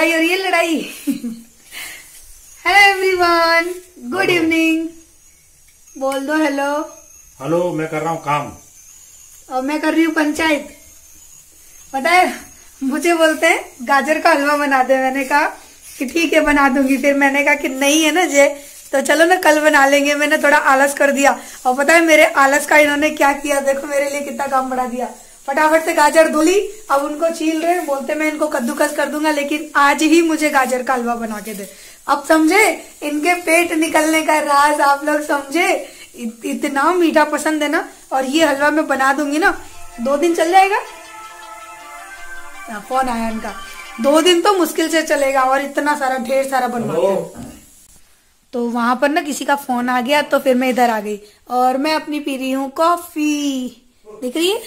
लड़ाई हो रही है, लड़ाई। Hello everyone, good evening. बोल दो हेलो। हेलो, मैं कर रहा हूँ काम और मैं कर रही हूँ पंचायत। पता है, मुझे बोलते हैं गाजर का हलवा बना दे। मैंने कहा कि ठीक है बना दूंगी। फिर मैंने कहा कि नहीं है ना जय, तो चलो ना कल बना लेंगे। मैंने थोड़ा आलस कर दिया और पता है मेरे आलस का इन्होंने क्या किया, देखो मेरे लिए कितना काम बढ़ा दिया। फटाफट से गाजर धुली, अब उनको छील रहे, बोलते मैं इनको कद्दूकस कर दूंगा, लेकिन आज ही मुझे गाजर का हलवा बना के दे। अब समझे इनके पेट निकलने का राज, आप लोग समझे। इतना मीठा पसंद है ना, और ये हलवा मैं बना दूंगी ना 2 दिन चल जाएगा। फोन आया इनका, 2 दिन तो मुश्किल से चलेगा, और इतना सारा ढेर सारा बनवाते हैं। तो वहां पर ना किसी का फोन आ गया, तो फिर मैं इधर आ गई और मैं अपनी पी रही हूँ कॉफी। दिख रही है?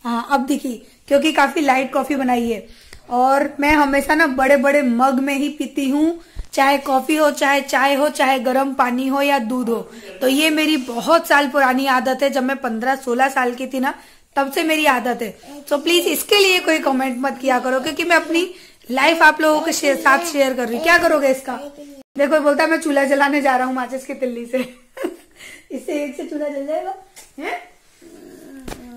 हाँ अब दिखी, क्योंकि काफी लाइट कॉफी बनाई है। और मैं हमेशा ना बड़े बड़े मग में ही पीती हूँ, चाहे कॉफी हो, चाहे चाय हो, चाहे गर्म पानी हो या दूध हो। तो ये मेरी बहुत साल पुरानी आदत है, जब मैं 15-16 साल की थी ना, तब से मेरी आदत है। तो प्लीज इसके लिए कोई कमेंट मत किया करो, क्योंकि मैं अपनी लाइफ आप लोगों के साथ शेयर कर रही हूँ। क्या करोगे इसका? देखो बोलता है मैं चूल्हा जलाने जा रहा हूँ माचिस की तिल्ली से। इससे एक से चूल्हा जल जाएगा है?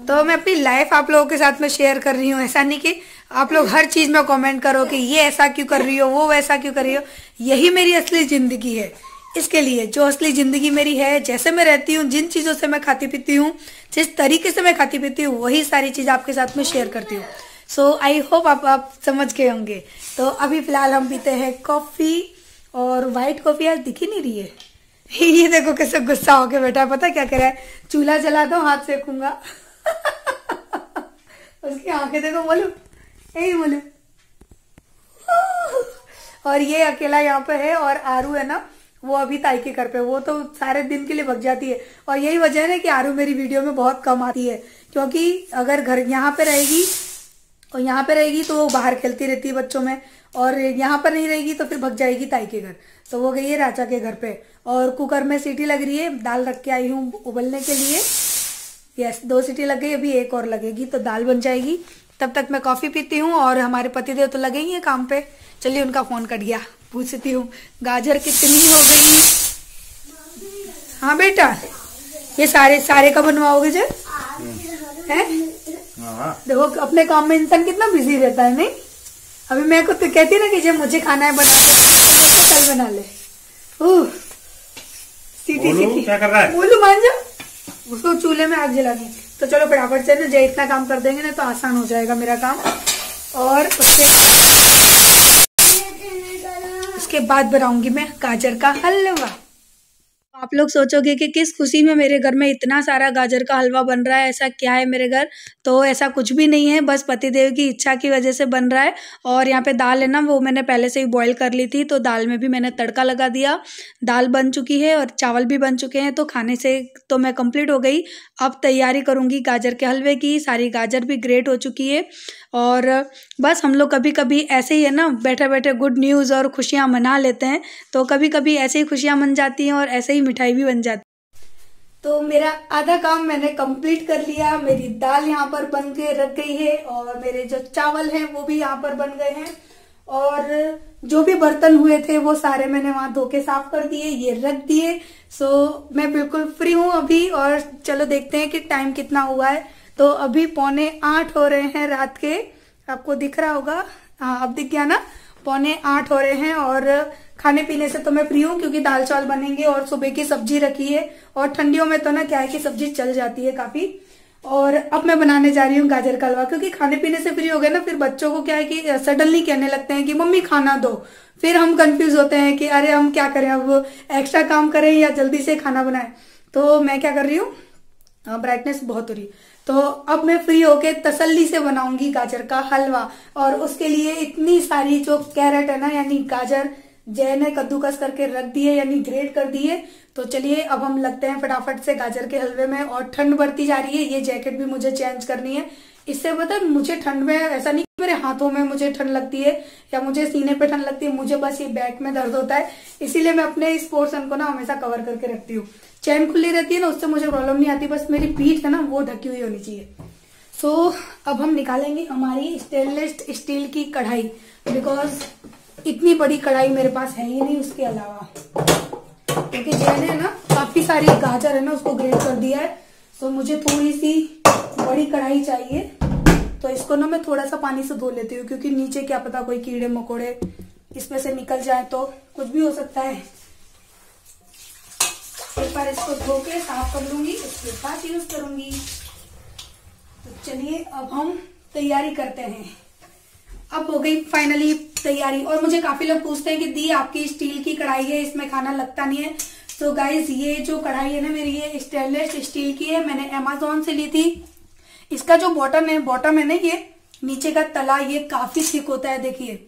तो मैं अपनी लाइफ आप लोगों के साथ में शेयर कर रही हूँ। ऐसा नहीं कि आप लोग हर चीज में कमेंट करो कि ये ऐसा क्यों कर रही हो, वो वैसा क्यों कर रही हो। यही मेरी असली जिंदगी है। इसके लिए जो असली जिंदगी मेरी है, जैसे मैं रहती हूँ, जिन चीजों से मैं खाती पीती हूँ, जिस तरीके से मैं खाती पीती हूँ, वही सारी चीज आपके साथ में शेयर करती हूँ। सो आई होप आप समझ गए होंगे। तो अभी फिलहाल हम पीते हैं कॉफी, और व्हाइट कॉफी आज दिख ही नहीं रही है। ये देखो कैसे गुस्सा होके बैठा है, पता क्या कह रहा है, चूल्हा जला दो हाथ सेकूंगा। उसकी आंखें देखो, बोलू यही बोलू। और ये अकेला यहाँ पे है, और आरू है ना, वो अभी ताई के घर पे, वो तो सारे दिन के लिए भग जाती है। और यही वजह है ना कि आरू मेरी वीडियो में बहुत कम आती है, क्योंकि अगर घर यहाँ पे रहेगी और यहाँ पे रहेगी तो वो बाहर खेलती रहती है बच्चों में, और यहाँ पर नहीं रहेगी तो फिर भग जाएगी ताई के घर। तो वो गई है राजा के घर पे, और कुकर में सीटी लग रही है, दाल रख के आई हूँ उबलने के लिए। यस, 2 सीटी लग गई, अभी 1 और लगेगी तो दाल बन जाएगी। तब तक मैं कॉफी पीती हूँ, और हमारे पतिदेव तो लगे ही है काम पे। चलिए उनका फोन कट गया, पूछती हूँ गाजर कितनी हो गई। हाँ बेटा, ये सारे का बनवाओगे जो है? देखो अपने काम में इंसान कितना बिजी रहता है। नहीं, अभी मैं को तो कहती ना कि जब मुझे खाना है बना के, कल बना ले। सीटी क्या कर रहा है? बोलू मान जा, उसको चूल्हे में आग जलानी। तो चलो फटाफट से ना जय इतना काम कर देंगे ना, तो आसान हो जाएगा मेरा काम। और उसके बाद बनाऊंगी मैं गाजर का हलवा। आप लोग सोचोगे कि किस खुशी में मेरे घर में इतना सारा गाजर का हलवा बन रहा है, ऐसा क्या है मेरे घर। तो ऐसा कुछ भी नहीं है, बस पतिदेव की इच्छा की वजह से बन रहा है। और यहाँ पे दाल है ना, वो मैंने पहले से ही बॉईल कर ली थी, तो दाल में भी मैंने तड़का लगा दिया। दाल बन चुकी है और चावल भी बन चुके हैं, तो खाने से तो मैं कंप्लीट हो गई। अब तैयारी करूँगी गाजर के हलवे की। सारी गाजर भी ग्रेट हो चुकी है। और बस हम लोग कभी कभी ऐसे ही है ना, बैठे बैठे गुड न्यूज़ और खुशियाँ मना लेते हैं। तो कभी कभी ऐसे ही खुशियाँ बन जाती हैं, और ऐसे ही मिठाई भी बन जाती है। तो मेरा आधा काम मैंने कंप्लीट कर लिया। मेरी दाल यहाँ पर बन के रख गई है, और मेरे जो चावल हैं वो भी यहाँ पर बन गए हैं, और जो भी बर्तन हुए थे वो सारे मैंने वहां धो के साफ कर दिए, ये रख दिए। सो मैं बिल्कुल फ्री हूँ अभी। और चलो देखते हैं कि टाइम कितना हुआ है। तो अभी 7:45 हो रहे हैं रात के, आपको दिख रहा होगा, हाँ अब दिख गया ना, 7:45 हो रहे हैं। और खाने पीने से तो मैं फ्री हूँ, क्योंकि दाल चावल बनेंगे और सुबह की सब्जी रखी है। और ठंडियों में तो ना क्या है कि सब्जी चल जाती है काफी। और अब मैं बनाने जा रही हूँ गाजर का हलवा, क्योंकि खाने पीने से फ्री हो गए ना, फिर बच्चों को क्या है कि सडनली कहने लगते हैं कि मम्मी खाना दो। फिर हम कंफ्यूज होते हैं कि अरे हम क्या करें, अब एक्स्ट्रा काम करें या जल्दी से खाना बनाएं। तो मैं क्या कर रही हूँ, ब्राइटनेस बहुत हो रही, तो अब मैं फ्री होके तसल्ली से बनाऊंगी गाजर का हलवा। और उसके लिए इतनी सारी जो कैरेट है ना, यानी गाजर, जय ने कद्दूकस करके रख दिए, यानी ग्रेट कर दिए। तो चलिए अब हम लगते हैं फटाफट से गाजर के हलवे में। और ठंड बढ़ती जा रही है, ये जैकेट भी मुझे चेंज करनी है। इससे पता मुझे ठंड में ऐसा नहीं मेरे हाथों में मुझे ठंड लगती है या मुझे सीने पे ठंड लगती है, मुझे बस ये बैक में दर्द होता है। इसीलिए मैं अपने इस पोर्शन को ना हमेशा कवर करके रखती हूँ। चैन खुली रहती है ना, उससे मुझे प्रॉब्लम नहीं आती, बस मेरी पीठ है ना वो ढकी हुई होनी चाहिए। सो अब हम निकालेंगे हमारी स्टेनलेस स्टील की कढ़ाई, बिकॉज इतनी बड़ी कढ़ाई मेरे पास है ही नहीं उसके अलावा, क्योंकि जैने ना काफी सारी गाजर है ना उसको ग्रेट कर दिया है, तो मुझे थोड़ी सी बड़ी कढ़ाई चाहिए। तो इसको ना मैं थोड़ा सा पानी से धो लेती हूँ, क्योंकि नीचे क्या पता कोई कीड़े मकोड़े इसमें से निकल जाए तो कुछ भी हो सकता है। एक बार इसको धो के साफ कर लूंगी, उसके बाद यूज करूंगी। तो चलिए अब हम तैयारी करते हैं। अब हो गई फाइनली तैयारी। और मुझे काफी लोग पूछते हैं कि दी आपकी स्टील की कढ़ाई है, इसमें खाना लगता नहीं है। तो गाइज ये जो कढ़ाई है ना मेरी, ये स्टेनलेस स्टील की है, मैंने अमेज़न से ली थी। इसका जो बॉटम है ना, ये नीचे का तला ये काफी थिक होता है। देखिए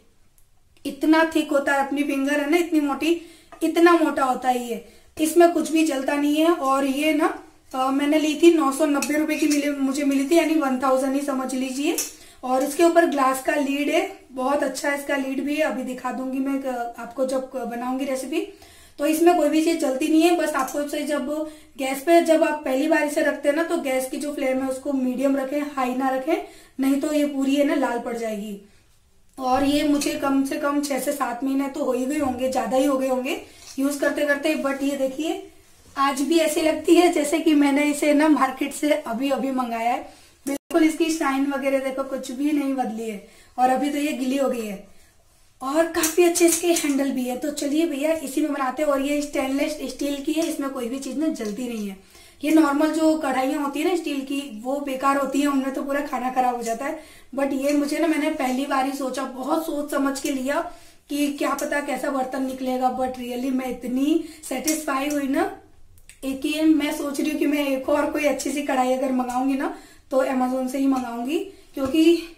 इतना थिक होता है, अपनी फिंगर है ना इतनी मोटी, इतना मोटा होता है ये। इसमें कुछ भी जलता नहीं है। और ये ना मैंने ली थी 990 रुपए की मुझे मिली थी, यानी 1000 ही समझ लीजिए। और इसके ऊपर ग्लास का लीड है, बहुत अच्छा इसका लीड भी है। अभी दिखा दूंगी मैं आपको जब बनाऊंगी रेसिपी। तो इसमें कोई भी चीज जलती नहीं है। बस आपको से जब गैस पे जब आप पहली बार इसे रखते हैं ना, तो गैस की जो फ्लेम है उसको मीडियम रखें, हाई ना रखें, नहीं तो ये पूरी है ना लाल पड़ जाएगी। और ये मुझे कम से कम 6 से 7 महीने तो हो ही गए होंगे, ज्यादा ही हो गए होंगे यूज करते करते। बट ये देखिए आज भी ऐसी लगती है जैसे कि मैंने इसे ना मार्केट से अभी अभी मंगाया है। बिल्कुल इसकी शाइन वगैरह देखो कुछ भी नहीं बदली है। और अभी तो ये गिली हो गई है। और काफी अच्छे इसके हैंडल भी है। तो चलिए भैया इसी में बनाते हैं। और ये स्टेनलेस स्टील की है, इसमें कोई भी चीज ना जलती नहीं है। ये नॉर्मल जो कढ़ाइयां होती है ना स्टील की, वो बेकार होती है, उनमें तो पूरा खाना खराब हो जाता है। बट ये मुझे ना, मैंने पहली बार ही सोचा, बहुत सोच समझ के लिया कि क्या पता कैसा बर्तन निकलेगा। बट रियली मैं इतनी सेटिस्फाई हुई ना, एक ही मैं सोच रही हूँ कि मैं एक और कोई अच्छी सी कढ़ाई अगर मंगाऊंगी ना, तो अमेज़न से ही मंगाऊंगी, क्योंकि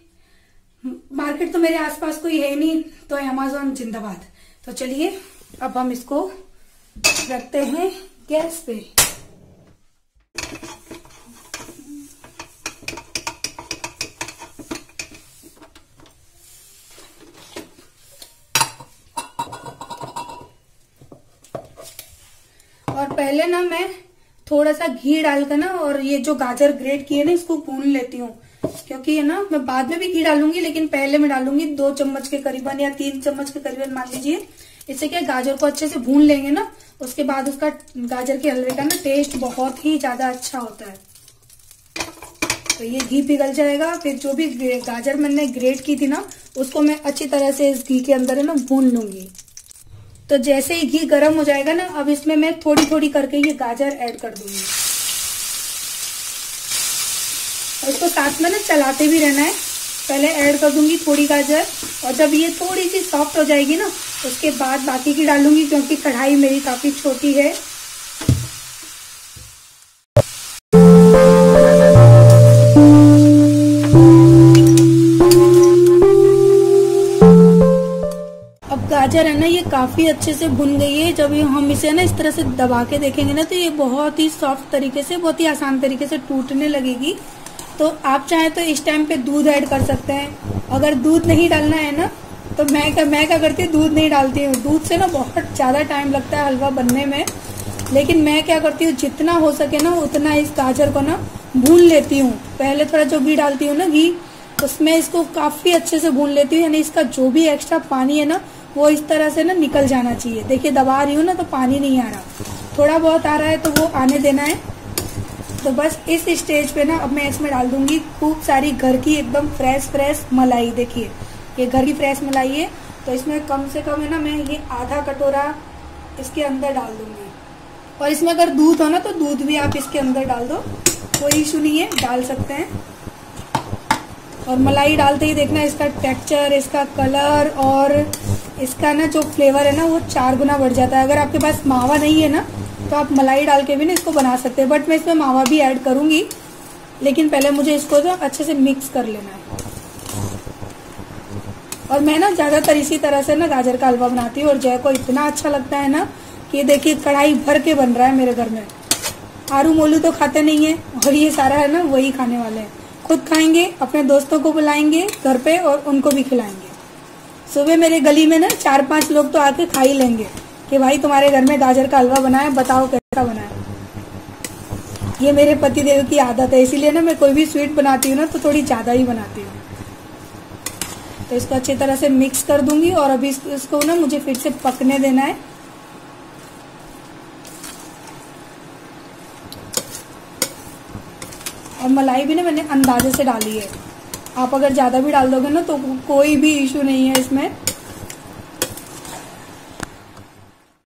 मार्केट तो मेरे आसपास कोई है नहीं। तो अमेज़न जिंदाबाद। तो चलिए अब हम इसको रखते हैं गैस पे। और पहले ना मैं थोड़ा सा घी डालकर ना, और ये जो गाजर ग्रेट किए ना इसको भून लेती हूँ, क्योंकि है ना मैं बाद में भी घी डालूंगी, लेकिन पहले मैं डालूंगी 2 चम्मच के करीबन या 3 चम्मच के करीबन मान लीजिए। इससे क्या गाजर को अच्छे से भून लेंगे ना, उसके बाद उसका गाजर के हलवे का ना टेस्ट बहुत ही ज्यादा अच्छा होता है। तो ये घी पिघल जाएगा। फिर जो भी गाजर मैंने ग्रेट की थी ना, उसको मैं अच्छी तरह से इस घी के अंदर है ना भून लूंगी। तो जैसे ही घी गर्म हो जाएगा ना, अब इसमें मैं थोड़ी थोड़ी करके ये गाजर ऐड कर दूंगी। और इसको साथ में ना चलाते भी रहना है। पहले ऐड कर दूंगी थोड़ी गाजर, और जब ये थोड़ी सी सॉफ्ट हो जाएगी ना, उसके बाद बाकी की डालूंगी, क्योंकि कढ़ाई मेरी काफी छोटी है। गाजर है ना ये काफी अच्छे से भुन गई है। जब हम इसे ना इस तरह से दबा के देखेंगे ना, तो ये बहुत ही सॉफ्ट तरीके से, बहुत ही आसान तरीके से टूटने लगेगी। तो आप चाहें तो इस टाइम पे दूध ऐड कर सकते हैं। अगर दूध नहीं डालना है ना, तो मैं क्या करती हूँ, दूध नहीं डालती हूँ। दूध से ना बहुत ज्यादा टाइम लगता है हलवा बनने में। लेकिन मैं क्या करती हूँ, जितना हो सके ना उतना इस गाजर को ना भून लेती हूँ। पहले थोड़ा जो घी डालती हूँ ना, घी, उसमें इसको काफी अच्छे से भून लेती हूँ। यानी इसका जो भी एक्स्ट्रा पानी है ना, वो इस तरह से ना निकल जाना चाहिए। देखिए दबा रही हूँ ना, तो पानी नहीं आ रहा, थोड़ा बहुत आ रहा है, तो वो आने देना है। तो बस इस स्टेज पे ना अब मैं इसमें डाल दूंगी खूब सारी घर की एकदम फ्रेश मलाई। देखिए ये घर की फ्रेश मलाई है। तो इसमें कम से कम है ना, मैं ये आधा कटोरा इसके अंदर डाल दूंगी। और इसमें अगर दूध हो ना, तो दूध भी आप इसके अंदर डाल दो, कोई इशू नहीं है, डाल सकते हैं। और मलाई डालते ही देखना इसका टेक्सचर, इसका कलर और इसका ना जो फ्लेवर है ना, वो 4 गुना बढ़ जाता है। अगर आपके पास मावा नहीं है ना, तो आप मलाई डाल के भी ना इसको बना सकते हैं। बट मैं इसमें मावा भी ऐड करूंगी, लेकिन पहले मुझे इसको तो अच्छे से मिक्स कर लेना है। और मैं ना ज्यादातर इसी तरह से ना गाजर का हलवा बनाती हूँ। और जय को इतना अच्छा लगता है ना, कि देखिए कढ़ाई भर के बन रहा है मेरे घर में। आरू मोलू तो खाते नहीं है, और ये सारा है ना वही खाने वाले हैं। खुद खाएंगे, अपने दोस्तों को बुलाएंगे घर पे और उनको भी खिलाएंगे। सुबह मेरे गली में ना 4-5 लोग तो आके खा ही लेंगे कि भाई तुम्हारे घर में गाजर का हलवा बना है, बताओ कैसा बना है। ये मेरे पतिदेव की आदत है, इसीलिए ना मैं कोई भी स्वीट बनाती हूँ ना, तो थोड़ी ज्यादा ही बनाती हूँ। तो इसको अच्छी तरह से मिक्स कर दूंगी और अभी इसको ना मुझे फिर से पकने देना है। और मलाई भी ना मैंने अंदाजे से डाली है, आप अगर ज्यादा भी डाल दोगे ना तो कोई भी इशू नहीं है इसमें।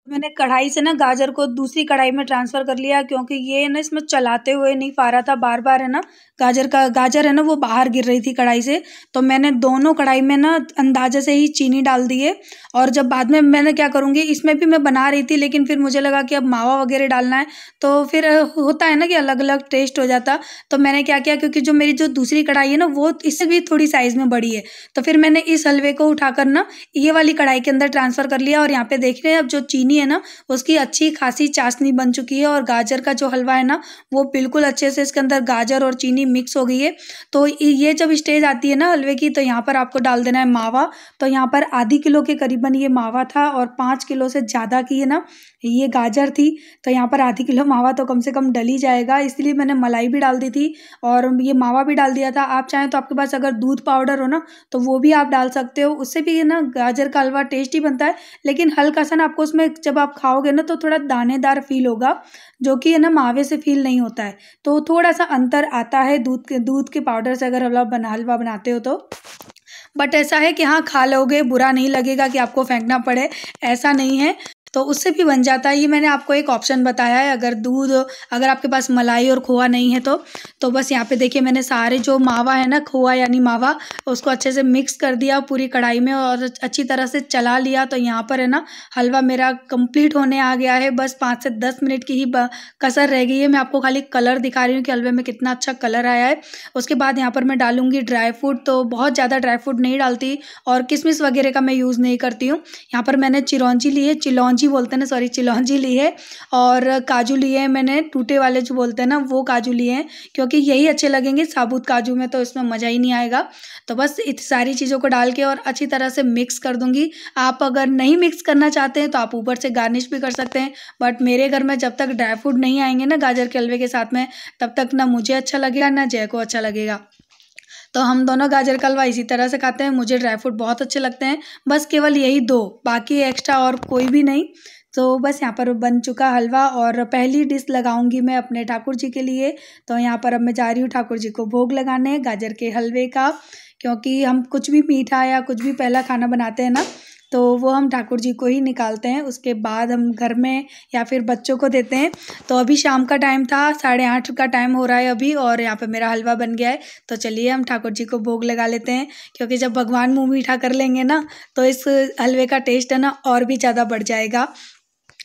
मैंने कढ़ाई से ना गाजर को दूसरी कढ़ाई में ट्रांसफर कर लिया, क्योंकि ये ना इसमें चलाते हुए नहीं पा रहा था, बार बार है ना गाजर है ना वो बाहर गिर रही थी कढ़ाई से। तो मैंने दोनों कढ़ाई में ना अंदाजे से ही चीनी डाल दी है। और जब बाद में मैंने क्या करूँगी, इसमें भी मैं बना रही थी लेकिन फिर मुझे लगा कि अब मावा वगैरह डालना है तो फिर होता है ना कि अलग अलग टेस्ट हो जाता। तो मैंने क्या किया, क्योंकि जो मेरी जो दूसरी कढ़ाई है ना वो इससे भी थोड़ी साइज़ में बड़ी है, तो फिर मैंने इस हलवे को उठाकर ना ये वाली कढ़ाई के अंदर ट्रांसफ़र कर लिया। और यहाँ पे देख रहे हैं अब जो चीनी है ना उसकी अच्छी खासी चाशनी बन चुकी है, और गाजर का जो हलवा है ना वो बिल्कुल अच्छे से इसके अंदर गाजर और चीनी मिक्स हो गई है। तो ये जब स्टेज आती है ना हलवे की, तो यहाँ पर आपको डाल देना है मावा। तो यहाँ पर आधी किलो के करीबन ये मावा था, और 5 किलो से ज़्यादा की है ना ये गाजर थी, तो यहाँ पर आधी किलो मावा तो कम से कम डल ही जाएगा, इसलिए मैंने मलाई भी डाल दी थी और ये मावा भी डाल दिया था। आप चाहें तो आपके पास अगर दूध पाउडर हो ना तो वो भी आप डाल सकते हो, उससे भी है ना गाजर का हलवा टेस्टी बनता है। लेकिन हल्का सा ना आपको उसमें जब आप खाओगे ना तो थोड़ा दानेदार फील होगा, जो कि है ना मावे से फील नहीं होता है, तो थोड़ा सा अंतर आता है दूध के पाउडर से अगर हलवा बनाते हो तो। बट ऐसा है कि हाँ खा लोगे, बुरा नहीं लगेगा कि आपको फेंकना पड़े, ऐसा नहीं है, तो उससे भी बन जाता है। ये मैंने आपको एक ऑप्शन बताया है, अगर आपके पास मलाई और खोआ नहीं है तो बस यहाँ पे देखिए मैंने सारे जो मावा है ना, खोआ यानी मावा, उसको अच्छे से मिक्स कर दिया पूरी कढ़ाई में और अच्छी तरह से चला लिया। तो यहाँ पर है ना हलवा मेरा कंप्लीट होने आ गया है, बस 5 से 10 मिनट की ही कसर रह गई है। मैं आपको खाली कलर दिखा रही हूँ कि हलवे में कितना अच्छा कलर आया है। उसके बाद यहाँ पर मैं डालूंगी ड्राई फ्रूट, तो बहुत ज़्यादा ड्राई फ्रूट नहीं डालती और किशमिश वगैरह का मैं यूज़ नहीं करती हूँ। यहाँ पर मैंने चिलौंजी बोलते हैं ना, सॉरी चिलौंजी ली है, और काजू लिए हैं मैंने, टूटे वाले जो बोलते हैं ना वो काजू लिए हैं, क्योंकि यही अच्छे लगेंगे, साबुत काजू में तो इसमें मज़ा ही नहीं आएगा। तो बस इस सारी चीज़ों को डाल के और अच्छी तरह से मिक्स कर दूंगी। आप अगर नहीं मिक्स करना चाहते हैं तो आप ऊपर से गार्निश भी कर सकते हैं, बट मेरे घर में जब तक ड्राई फ्रूट नहीं आएंगे ना गाजर के हलवे के साथ में, तब तक ना मुझे अच्छा लगेगा ना जय को अच्छा लगेगा। तो हम दोनों गाजर का हलवा इसी तरह से खाते हैं। मुझे ड्राई फ्रूट बहुत अच्छे लगते हैं, बस केवल यही 2, बाकी एक्स्ट्रा और कोई भी नहीं। तो बस यहाँ पर बन चुका हलवा, और पहली डिश लगाऊंगी मैं अपने ठाकुर जी के लिए। तो यहाँ पर अब मैं जा रही हूँ ठाकुर जी को भोग लगाने गाजर के हलवे का, क्योंकि हम कुछ भी मीठा या कुछ भी पहला खाना बनाते हैं ना तो वो हम ठाकुर जी को ही निकालते हैं, उसके बाद हम घर में या फिर बच्चों को देते हैं। तो अभी शाम का टाइम था, 8:30 का टाइम हो रहा है अभी, और यहाँ पे मेरा हलवा बन गया है। तो चलिए हम ठाकुर जी को भोग लगा लेते हैं, क्योंकि जब भगवान मुँह मीठा कर लेंगे ना तो इस हलवे का टेस्ट है ना और भी ज़्यादा बढ़ जाएगा।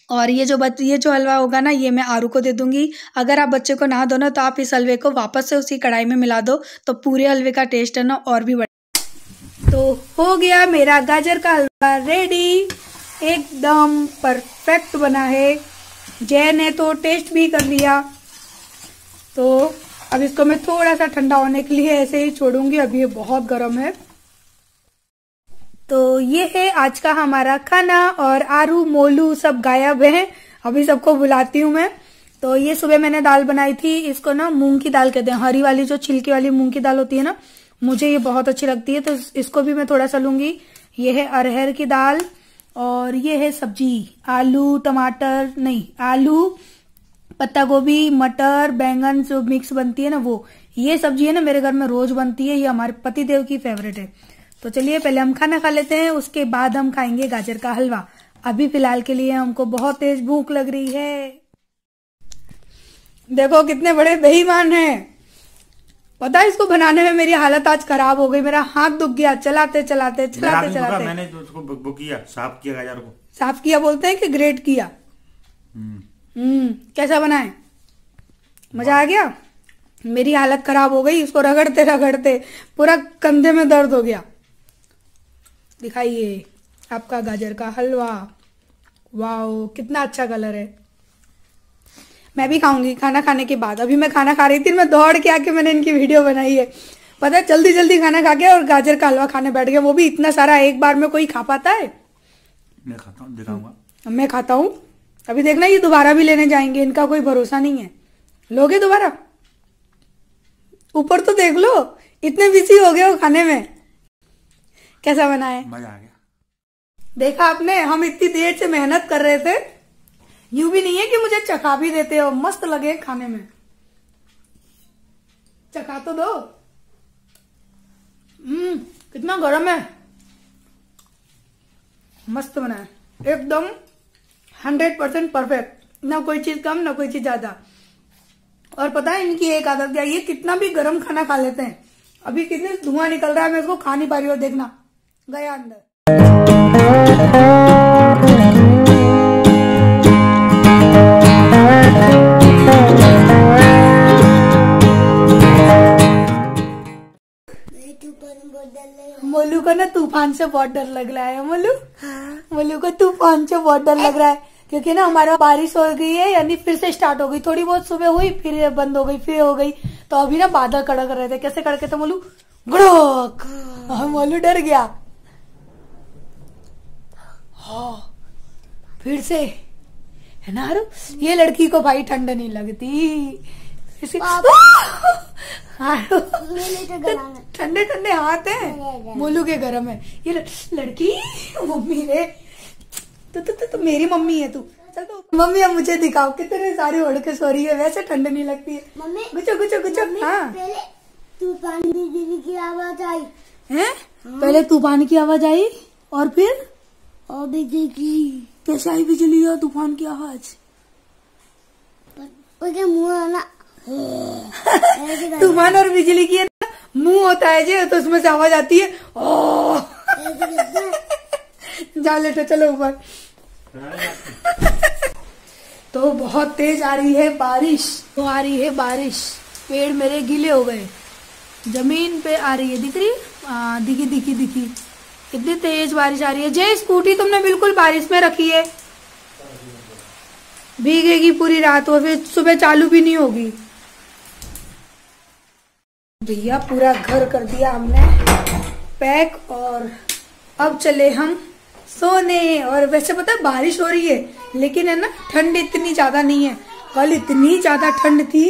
और ये जो हलवा होगा ना ये मैं आरू को दे दूंगी। अगर आप बच्चे को ना दो ना तो आप इस हलवे को वापस से उसी कढ़ाई में मिला दो, तो पूरे हलवे का टेस्ट है ना और भी बढ़। तो हो गया मेरा गाजर का हलवा रेडी, एकदम परफेक्ट बना है। जय ने तो टेस्ट भी कर लिया, तो अब इसको मैं थोड़ा सा ठंडा होने के लिए ऐसे ही छोड़ूंगी, अभी ये बहुत गर्म है। तो ये है आज का हमारा खाना, और आरू मोलू सब गायब हैं, अभी सबको बुलाती हूँ मैं। तो ये सुबह मैंने दाल बनाई थी, इसको ना मूंग की दाल कहते हैं, हरी वाली जो छिलके वाली मूंग की दाल होती है ना, मुझे ये बहुत अच्छी लगती है, तो इसको भी मैं थोड़ा सा लूंगी। ये है अरहर की दाल, और ये है सब्जी आलू टमाटर नहीं आलू पत्ता गोभी मटर बैंगन जो मिक्स बनती है ना वो, ये सब्जी है ना मेरे घर में रोज बनती है, ये हमारे पति देव की फेवरेट है। तो चलिए पहले हम खाना खा लेते हैं, उसके बाद हम खाएंगे गाजर का हलवा। अभी फिलहाल के लिए हमको बहुत तेज भूख लग रही है। देखो कितने बड़े बेईमान हैं, पता है इसको बनाने में मेरी हालत आज खराब हो गई, मेरा हाथ दुख गया चलाते चलाते चलाते चलाते। मैंने उसको वो किया, साफ किया गाजर को। साफ किया बोलते हैं कि ग्रेट किया? कैसा बनाए? मजा आ गया? मेरी हालत खराब हो गई, इसको रगड़ते रगड़ते पूरा कंधे में दर्द हो गया। दिखाइए आपका गाजर का हलवा, वाओ कितना अच्छा कलर है। मैं भी खाऊंगी खाना खाने के बाद, अभी मैं खाना खा रही थी, मैं दौड़ के आके मैंने इनकी वीडियो बनाई है। पता है जल्दी जल्दी खाना खा के और गाजर का हलवा खाने बैठ गए, वो भी इतना सारा एक बार में कोई खा पाता है? मैं खाता हूँ, दिखाऊंगा। मैं खाता हूँ, अभी देखना ये दोबारा भी लेने जाएंगे, इनका कोई भरोसा नहीं है। लोगे दोबारा? ऊपर तो देख लो, इतने बिजी हो गए हो खाने में। कैसा बना है? मजा आ गया। देखा आपने, हम इतनी देर से मेहनत कर रहे थे, यूं भी नहीं है कि मुझे चखा भी देते हो। मस्त लगे खाने में, चखा तो दो। कितना गरम है, मस्त बना है एकदम 100% परफेक्ट, ना कोई चीज कम ना कोई चीज ज्यादा। और पता है इनकी एक आदत क्या है, ये कितना भी गरम खाना खा लेते हैं। अभी कितने धुआं निकल रहा है, मैं इसको खा नहीं पा रही हूँ। देखना, गया अंदर। मोलू को ना तूफान से बहुत डर लग रहा है। मोलू, मोलू को तूफान से बहुत डर लग रहा है, क्योंकि ना हमारे बारिश हो गई है, यानी फिर से स्टार्ट हो गई। थोड़ी बहुत सुबह हुई, फिर बंद हो गई, फिर हो गई। तो अभी ना बादल कड़क रहे थे। कैसे कड़के थे मोलू? गड़क। मोलू डर गया। हाँ, फिर से है ना आरू? ये लड़की को भाई ठंड नहीं लगती। ठंडे ठंडे हाथ है मोलू के गरम है। ये लड़की मम्मी रे, तो मेरी मम्मी है तू। चल तो मम्मी, अब मुझे दिखाओ कितने सारे ओढ़ के सो रही है, वैसे ठंड नहीं लगती है। मम्मी गुचो गुचो गुचो। हाँ, पहले तूफान बिजली की आवाज आई है। पहले तूफान की आवाज आई और फिर और बिजली की। कैसे आई बिजली और तूफान की आवाज? मुँह ना तूफान और बिजली की ना मुंह होता है जी, तो उसमें से आवाज आती है। ओ जा लेटे, चलो ऊपर। तो बहुत तेज आ रही है बारिश, तो आ रही है बारिश। पेड़ मेरे गीले हो गए, जमीन पे आ रही है। दिख रही है? दिखी दिखी दिखी। कितनी तेज बारिश आ रही है। जय, स्कूटी तुमने बिल्कुल बारिश में रखी है, भीगेगी पूरी रात और फिर सुबह चालू भी नहीं होगी। भैया पूरा घर कर दिया हमने पैक, और अब चले हम सोने। और वैसे पता है बारिश हो रही है, लेकिन है ना ठंड इतनी ज्यादा नहीं है। कल इतनी ज्यादा ठंड थी,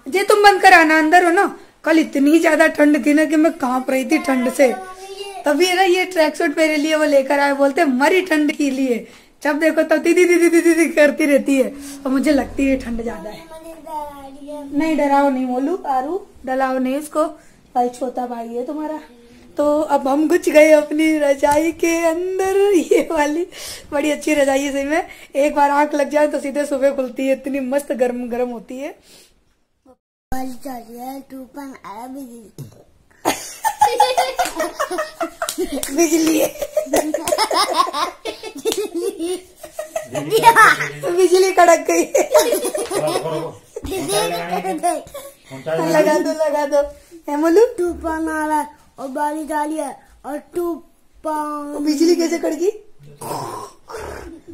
जे तुम बंद कर आना, अंदर हो ना। कल इतनी ज्यादा ठंड थी ना कि मैं कांप रही थी ठंड से। तभी है ना ये ट्रैक सूट मेरे लिए वो लेकर आए, बोलते मरी ठंड के लिए। जब देखो तब दीदी दीदी दीदी दीदी करती रहती है, और मुझे लगती है ठंड ज्यादा है। नहीं डराओ नहीं मोलू, आरू डराओ नहीं इसको, भाई छोटा भाई है तुम्हारा। तो अब हम घुस गए अपनी रजाई के अंदर। ये वाली बड़ी अच्छी रजाई है सही में, एक बार आंख लग जाए तो सीधे सुबह खुलती है, इतनी मस्त गर्म गर्म होती है। बिजली बिजली कड़क गई। लगा दो मोलू। तूफान आ रहा है और बारिश आ रही है और तूफान। बिजली कैसे कड़की?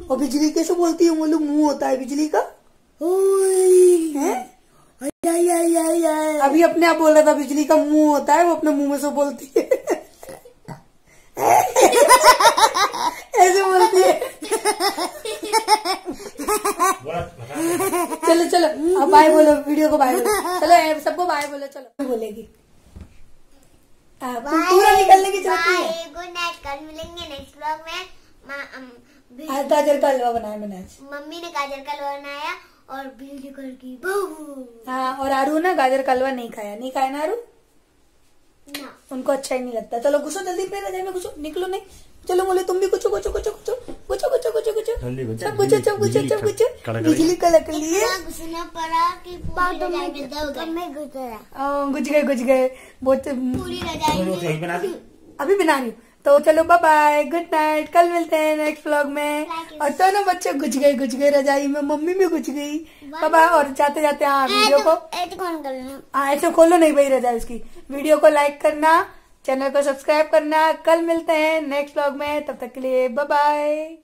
और बिजली कैसे बोलती है मोलू? मुंह होता है बिजली का है? अभी अपने आप बोल रहा था बिजली का मुंह होता है, वो अपने मुंह में से बोलती है। ऐसे बोलती है। चलो चलो अब बाय बोलो, वीडियो को बाय बोलो। चलो सबको बाय बोलो। चलो बोलेगी पूरा निकलने की जरूरत नहीं है। गुड नाइट, कल मिलेंगे नेक्स्ट व्लॉग में। गाजर का हलवा बनाया मैंने आज। मम्मी ने गाजर का हलवा बनाया और वीडियो कॉल की बहू। हाँ, और आरू ना गाजर का हलवा नहीं खाया ना आरू ना, उनको अच्छा ही नहीं लगता। चलो घुसो जल्दी पे रजाई में, घुसो, निकलो नहीं। चलो बोले तुम भी कुछ कुछ कुछ कुछ कुछ कुछ कुछ कुछ सब कुछ सब कुछ सब कुछ। बिजली कड़क लिए घुसना पड़ा कि गुज गए बहुत। पूरी रजाई अभी बना रही हूँ। तो चलो बाय बाय, गुड नाइट, कल मिलते हैं नेक्स्ट व्लॉग में। और तो ना बच्चे गुज गए रजाई में, मम्मी भी गुज गई। बाय। और जाते जाते हाँ वीडियो को ऐसे खोलो नहीं भाई रजाई उसकी। वीडियो को लाइक करना, चैनल को सब्सक्राइब करना। कल मिलते हैं नेक्स्ट व्लॉग में, तब तक के लिए बाय बाय।